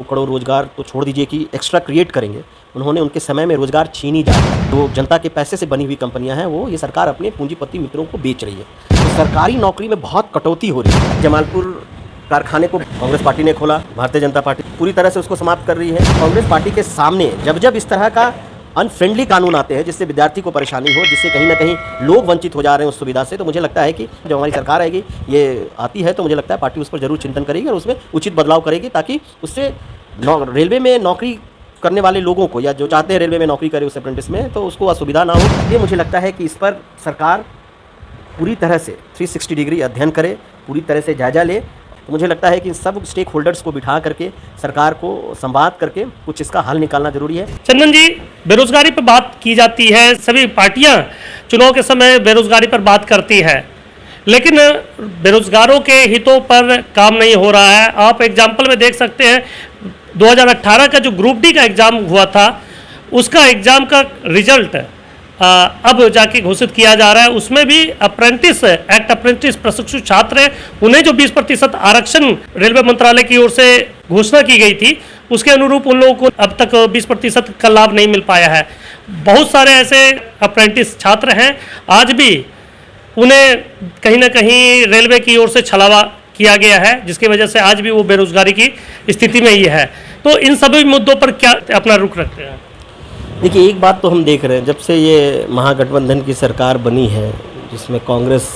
करोड़ रोजगार तो छोड़ दीजिए कि एक्स्ट्रा क्रिएट करेंगे, उन्होंने उनके समय में रोजगार छीन ही जाए। तो जनता के पैसे से बनी हुई कंपनियां हैं, वो ये सरकार अपने पूंजीपति मित्रों को बेच रही है। तो सरकारी नौकरी में बहुत कटौती हो रही है। जमालपुर कारखाने को कांग्रेस पार्टी ने खोला, भारतीय जनता पार्टी पूरी तरह से उसको समाप्त कर रही है। कांग्रेस पार्टी के सामने जब इस तरह का अनफ्रेंडली कानून आते हैं जिससे विद्यार्थी को परेशानी हो, जिससे कहीं ना कहीं लोग वंचित हो जा रहे हैं उस सुविधा से, तो मुझे लगता है कि जब हमारी सरकार आएगी, ये आती है, तो मुझे लगता है पार्टी उस पर जरूर चिंतन करेगी और उसमें उचित बदलाव करेगी, ताकि उससे रेलवे में नौकरी करने वाले लोगों को, या जो चाहते हैं रेलवे में नौकरी करे उस अप्रेंटिस में, तो उसको असुविधा ना हो। ये मुझे लगता है कि इस पर सरकार पूरी तरह से 360 डिग्री अध्ययन करे, पूरी तरह से जायजा ले। तो मुझे लगता है कि सब स्टेक होल्डर्स को बिठा करके सरकार को संवाद करके कुछ इसका हल निकालना जरूरी है। चंदन जी, बेरोजगारी पर बात की जाती है, सभी पार्टियां चुनाव के समय बेरोजगारी पर बात करती है, लेकिन बेरोजगारों के हितों पर काम नहीं हो रहा है। आप एग्जाम्पल में देख सकते हैं 2018 का जो ग्रुप डी का एग्ज़ाम हुआ था, उसका एग्ज़ाम का रिजल्ट अब जाके घोषित किया जा रहा है। उसमें भी अप्रेंटिस प्रशिक्षित छात्र हैं, उन्हें जो 20% आरक्षण रेलवे मंत्रालय की ओर से घोषणा की गई थी, उसके अनुरूप उन लोगों को अब तक 20% का लाभ नहीं मिल पाया है। बहुत सारे ऐसे अप्रेंटिस छात्र हैं, आज भी उन्हें कहीं ना कहीं रेलवे की ओर से छलावा किया गया है, जिसकी वजह से आज भी वो बेरोजगारी की स्थिति में ही है। तो इन सभी मुद्दों पर क्या अपना रुख रखते हैं? देखिए, एक बात तो हम देख रहे हैं, जब से ये महागठबंधन की सरकार बनी है, जिसमें कांग्रेस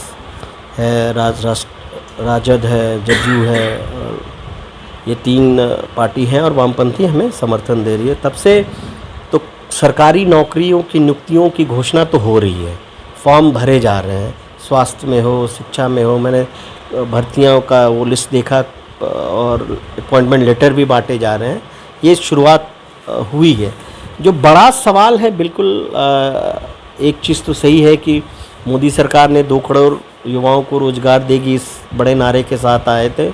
है, राजद है, जदयू है, और ये 3 पार्टी हैं और वामपंथी हमें समर्थन दे रही है, तब से तो सरकारी नौकरियों की नियुक्तियों की घोषणा तो हो रही है, फॉर्म भरे जा रहे हैं, स्वास्थ्य में हो, शिक्षा में हो। मैंने भर्तियों का वो लिस्ट देखा और अपॉइंटमेंट लेटर भी बांटे जा रहे हैं। ये शुरुआत हुई है। जो बड़ा सवाल है, बिल्कुल एक चीज़ तो सही है कि मोदी सरकार ने 2 करोड़ युवाओं को रोज़गार देगी इस बड़े नारे के साथ आए थे,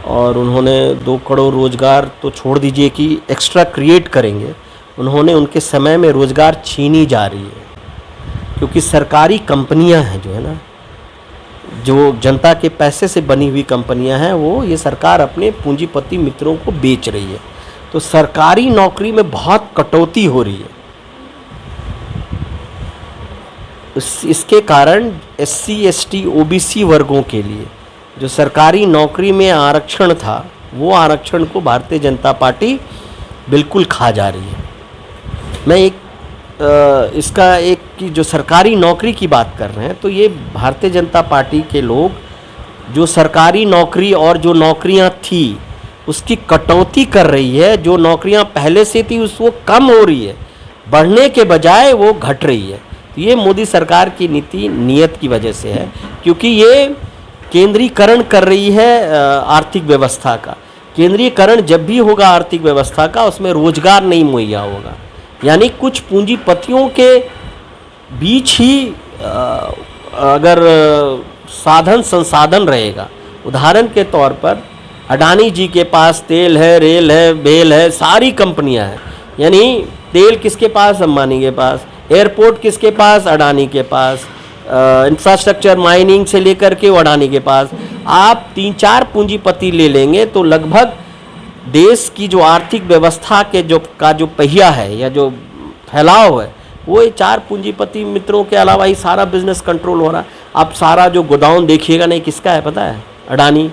और उन्होंने 2 करोड़ रोज़गार तो छोड़ दीजिए कि एक्स्ट्रा क्रिएट करेंगे, उन्होंने उनके समय में रोज़गार छीनी जा रही है। क्योंकि सरकारी कंपनियां हैं जो है ना, जो जनता के पैसे से बनी हुई कंपनियां हैं, वो ये सरकार अपने पूंजीपति मित्रों को बेच रही है। तो सरकारी नौकरी में बहुत कटौती हो रही है। इसके कारण SC, ST, OBC वर्गों के लिए जो सरकारी नौकरी में आरक्षण था, वो आरक्षण को भारतीय जनता पार्टी बिल्कुल खा जा रही है। मैं इसका एक कि जो सरकारी नौकरी की बात कर रहे हैं, तो ये भारतीय जनता पार्टी के लोग जो सरकारी नौकरी और जो नौकरियां थी उसकी कटौती कर रही है। जो नौकरियां पहले से थी वो कम हो रही है, बढ़ने के बजाय वो घट रही है। तो ये मोदी सरकार की नीति नीयत की वजह से है, क्योंकि ये केंद्रीकरण कर रही है आर्थिक व्यवस्था का। केंद्रीकरण जब भी होगा आर्थिक व्यवस्था का, उसमें रोजगार नहीं मुहैया होगा, यानी कुछ पूंजीपतियों के बीच ही अगर साधन संसाधन रहेगा। उदाहरण के तौर पर अडानी जी के पास तेल है, रेल है, बेल है, सारी कंपनियां हैं। यानी तेल किसके पास? अंबानी के पास। एयरपोर्ट किसके पास? अडानी के पास। इंफ्रास्ट्रक्चर माइनिंग से लेकर के अडानी के पास। आप 3-4 पूंजीपति ले लेंगे तो लगभग देश की जो आर्थिक व्यवस्था के जो पहिया है या जो फैलाव है, वो 4 पूंजीपति मित्रों के अलावा ही सारा बिजनेस कंट्रोल हो रहा है। आप सारा जो गोदाउन देखिएगा, नहीं किसका है पता है? अडानी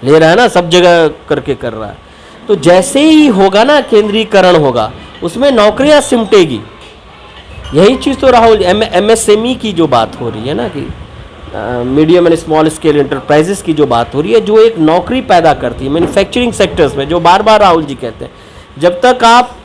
ले रहा है ना, सब जगह करके कर रहा है। तो जैसे ही होगा ना, केंद्रीकरण होगा, उसमें नौकरियां सिमटेगी। यही चीज़ तो राहुल MSME की जो बात हो रही है ना, कि medium and small scale enterprises की जो बात हो रही है, जो एक नौकरी पैदा करती है मैन्युफैक्चरिंग सेक्टर्स में, जो बार बार राहुल जी कहते हैं, जब तक आप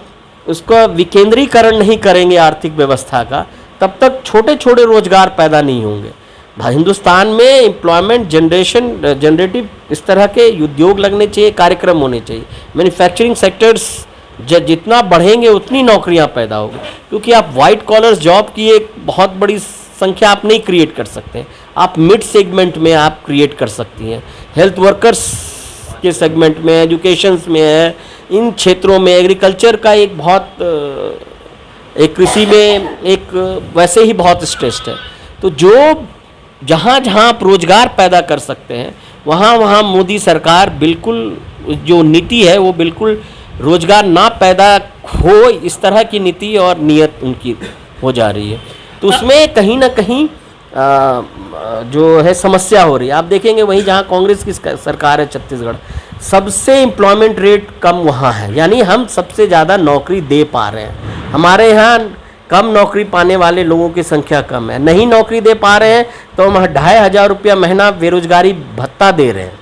उसका विकेंद्रीकरण नहीं करेंगे आर्थिक व्यवस्था का, तब तक छोटे छोटे रोजगार पैदा नहीं होंगे। हिंदुस्तान में एम्प्लॉयमेंट जनरेटिव इस तरह के उद्योग लगने चाहिए, कार्यक्रम होने चाहिए। मैन्युफैक्चरिंग सेक्टर्स जितना बढ़ेंगे उतनी नौकरियां पैदा होगी, क्योंकि आप वाइट कॉलर जॉब की एक बहुत बड़ी संख्या आप नहीं क्रिएट कर सकते। आप मिड सेगमेंट में आप क्रिएट कर सकती हैं, हेल्थ वर्कर्स के सेगमेंट में, एजुकेशन में है, इन क्षेत्रों में। एग्रीकल्चर का एक बहुत एक कृषि में एक वैसे ही बहुत स्ट्रेस्ड है। तो जो जहाँ जहाँ आप रोजगार पैदा कर सकते हैं, वहाँ वहाँ मोदी सरकार बिल्कुल जो नीति है वो बिल्कुल रोजगार ना पैदा हो इस तरह की नीति और नीयत उनकी हो जा रही है। तो उसमें कहीं ना कहीं जो है समस्या हो रही है। आप देखेंगे वहीं जहाँ कांग्रेस की सरकार है छत्तीसगढ़, सबसे एम्प्लॉयमेंट रेट कम वहाँ है, यानी हम सबसे ज़्यादा नौकरी दे पा रहे हैं। हमारे यहाँ कम नौकरी पाने वाले लोगों की संख्या कम है, नहीं नौकरी दे पा रहे हैं तो हम 2,500 रुपया महीना बेरोजगारी भत्ता दे रहे हैं।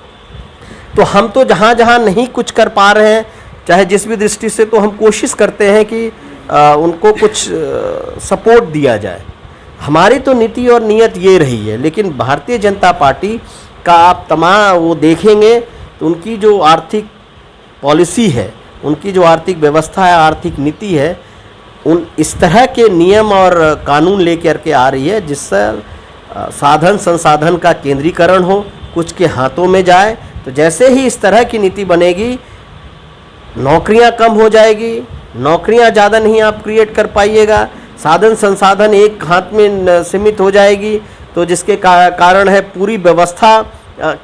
तो हम तो जहाँ जहाँ नहीं कुछ कर पा रहे हैं, चाहे जिस भी दृष्टि से, तो हम कोशिश करते हैं कि उनको कुछ सपोर्ट दिया जाए। हमारी तो नीति और नीयत ये रही है। लेकिन भारतीय जनता पार्टी का आप तमाम वो देखेंगे तो उनकी जो आर्थिक पॉलिसी है, उनकी जो आर्थिक व्यवस्था है, आर्थिक नीति है, उन इस तरह के नियम और कानून लेकर के आ रही है जिससे साधन संसाधन का केंद्रीकरण हो, कुछ के हाथों में जाए। तो जैसे ही इस तरह की नीति बनेगी, नौकरियां कम हो जाएगी, नौकरियां ज़्यादा नहीं आप क्रिएट कर पाइएगा, साधन संसाधन एक हाथ में सीमित हो जाएगी, तो जिसके कारण है पूरी व्यवस्था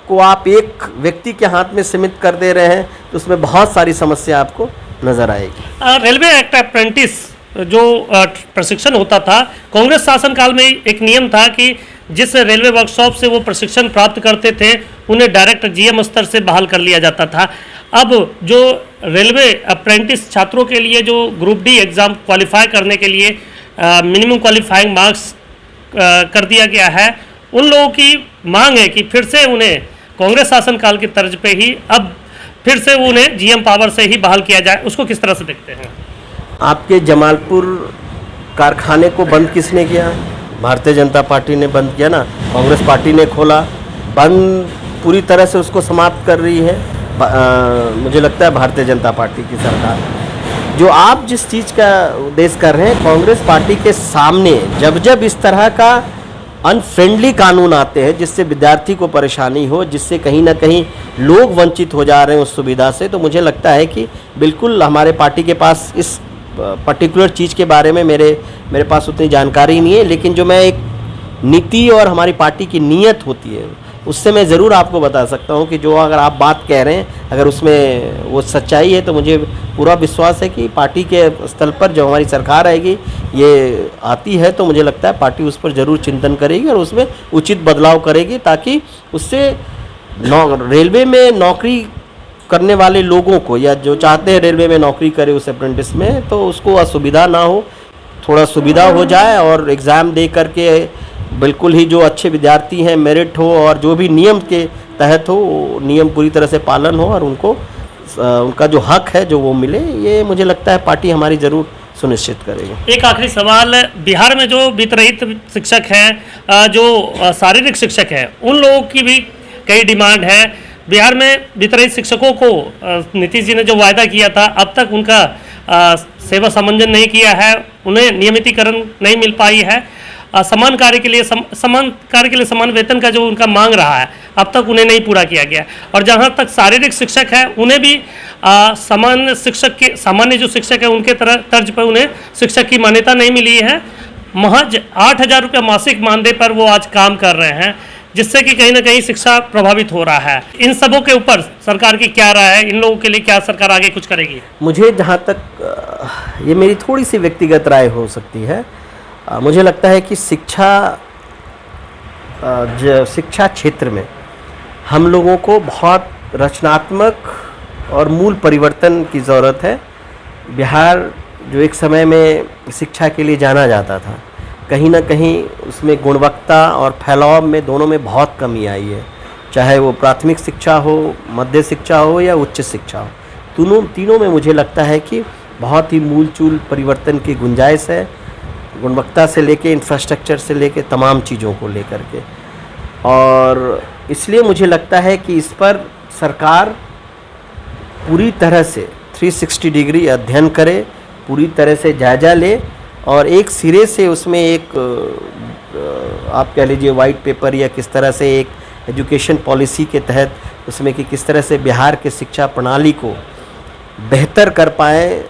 को आप एक व्यक्ति के हाथ में सीमित कर दे रहे हैं, तो उसमें बहुत सारी समस्या आपको नज़र आएगी। रेलवे एक्ट अप्रेंटिस जो प्रशिक्षण होता था, कांग्रेस शासनकाल में एक नियम था कि जिस रेलवे वर्कशॉप से वो प्रशिक्षण प्राप्त करते थे उन्हें डायरेक्ट जीएम स्तर से बहाल कर लिया जाता था। अब जो रेलवे अप्रेंटिस छात्रों के लिए जो ग्रुप डी एग्ज़ाम क्वालिफाई करने के लिए मिनिमम क्वालिफाइंग मार्क्स कर दिया गया है, उन लोगों की मांग है कि फिर से उन्हें कांग्रेस शासनकाल की तर्ज पे ही अब फिर से उन्हें जीएम पावर से ही बहाल किया जाए। उसको किस तरह से देखते हैं? आपके जमालपुर कारखाने को बंद किसने किया? भारतीय जनता पार्टी ने बंद किया ना, कांग्रेस पार्टी ने खोला। बंद पूरी तरह से उसको समाप्त कर रही है मुझे लगता है भारतीय जनता पार्टी की सरकार। जो आप जिस चीज़ का उद्देश्य कर रहे हैं, कांग्रेस पार्टी के सामने जब जब इस तरह का अनफ्रेंडली कानून आते हैं जिससे विद्यार्थी को परेशानी हो, जिससे कहीं ना कहीं लोग वंचित हो जा रहे हैं उस सुविधा से, तो मुझे लगता है कि बिल्कुल हमारे पार्टी के पास इस पर्टिकुलर चीज़ के बारे में मेरे पास उतनी जानकारी नहीं है। लेकिन जो मैं एक नीति और हमारी पार्टी की नीयत होती है उससे मैं ज़रूर आपको बता सकता हूं कि जो अगर आप बात कह रहे हैं, अगर उसमें वो सच्चाई है, तो मुझे पूरा विश्वास है कि पार्टी के स्तर पर जो हमारी सरकार आएगी, ये आती है, तो मुझे लगता है पार्टी उस पर ज़रूर चिंतन करेगी और उसमें उचित बदलाव करेगी, ताकि उससे रेलवे में नौकरी करने वाले लोगों को, या जो चाहते हैं रेलवे में नौकरी करे उस अप्रेंटिस में, तो उसको असुविधा ना हो, थोड़ा सुविधा हो जाए और एग्ज़ाम दे करके बिल्कुल ही जो अच्छे विद्यार्थी हैं मेरिट हो और जो भी नियम के तहत हो, नियम पूरी तरह से पालन हो और उनको उनका जो हक है जो वो मिले। ये मुझे लगता है पार्टी हमारी ज़रूर सुनिश्चित करेगी। एक आखिरी सवाल, बिहार में जो वित्तरहित शिक्षक हैं, जो शारीरिक शिक्षक हैं, उन लोगों की भी कई डिमांड है। बिहार में वित्तरहित शिक्षकों को नीतीश जी ने जो वायदा किया था, अब तक उनका सेवा समंजन नहीं किया है, उन्हें नियमितीकरण नहीं मिल पाई है। समान कार्य के लिए समान वेतन का जो उनका मांग रहा है, अब तक उन्हें नहीं पूरा किया गया। और जहां तक शारीरिक शिक्षक है, उन्हें भी सामान्य जो शिक्षक है उनके तर्ज पर उन्हें शिक्षक की मान्यता नहीं मिली है। महज 8,000 रुपये मासिक मानदेय पर वो आज काम कर रहे हैं, जिससे कि कहीं ना कहीं शिक्षा प्रभावित हो रहा है। इन सबों के ऊपर सरकार की क्या राय है? इन लोगों के लिए क्या सरकार आगे कुछ करेगी? मुझे जहाँ तक ये मेरी थोड़ी सी व्यक्तिगत राय हो सकती है, मुझे लगता है कि शिक्षा क्षेत्र में हम लोगों को बहुत रचनात्मक और मूल परिवर्तन की ज़रूरत है। बिहार जो एक समय में शिक्षा के लिए जाना जाता था, कहीं ना कहीं उसमें गुणवत्ता और फैलाव में दोनों में बहुत कमी आई है। चाहे वो प्राथमिक शिक्षा हो, मध्य शिक्षा हो या उच्च शिक्षा हो, तीनों में मुझे लगता है कि बहुत ही मूलचूल परिवर्तन की गुंजाइश है, गुणवत्ता से लेके इंफ्रास्ट्रक्चर से लेके तमाम चीज़ों को लेकर के। और इसलिए मुझे लगता है कि इस पर सरकार पूरी तरह से 360 डिग्री अध्ययन करे, पूरी तरह से जायज़ा ले और एक सिरे से उसमें एक आप कह लीजिए वाइट पेपर या किस तरह से एक एजुकेशन पॉलिसी के तहत उसमें कि किस तरह से बिहार के शिक्षा प्रणाली को बेहतर कर पाए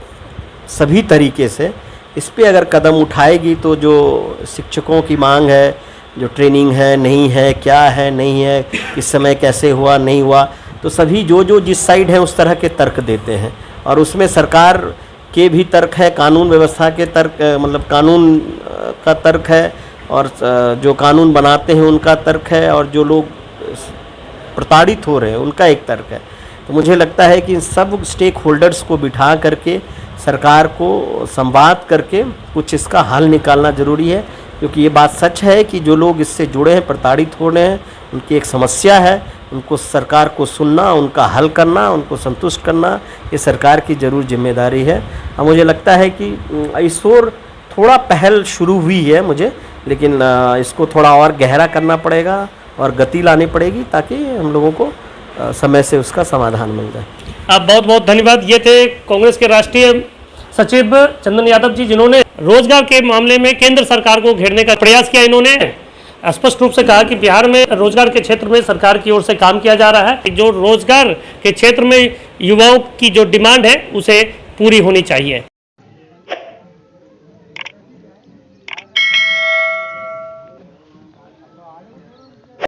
सभी तरीके से। इस पे अगर कदम उठाएगी तो जो शिक्षकों की मांग है जो ट्रेनिंग है नहीं है, क्या है नहीं है, किस समय कैसे हुआ नहीं हुआ, तो सभी जो जिस साइड है उस तरह के तर्क देते हैं। और उसमें सरकार के भी तर्क है, कानून व्यवस्था के तर्क, मतलब कानून का तर्क है, और जो कानून बनाते हैं उनका तर्क है, और जो लोग प्रताड़ित हो रहे हैं उनका एक तर्क है। तो मुझे लगता है कि इन सब स्टेक होल्डर्स को बिठा करके सरकार को संवाद करके कुछ इसका हल निकालना ज़रूरी है, क्योंकि ये बात सच है कि जो लोग इससे जुड़े हैं, प्रताड़ित हो रहे हैं, उनकी एक समस्या है, उनको सरकार को सुनना, उनका हल करना, उनको संतुष्ट करना, ये सरकार की ज़रूर जिम्मेदारी है। और मुझे लगता है कि इस ओर थोड़ा पहल शुरू हुई है मुझे, लेकिन इसको थोड़ा और गहरा करना पड़ेगा और गति लानी पड़ेगी, ताकि हम लोगों को समय से उसका समाधान मिल जाए। आप बहुत बहुत धन्यवाद। ये थे कांग्रेस के राष्ट्रीय सचिव चंदन यादव जी, जिन्होंने रोजगार के मामले में केंद्र सरकार को घेरने का प्रयास किया। इन्होंने स्पष्ट रूप से कहा कि बिहार में रोजगार के क्षेत्र में सरकार की ओर से काम किया जा रहा है, जो रोजगार के क्षेत्र में युवाओं की जो डिमांड है उसे पूरी होनी चाहिए।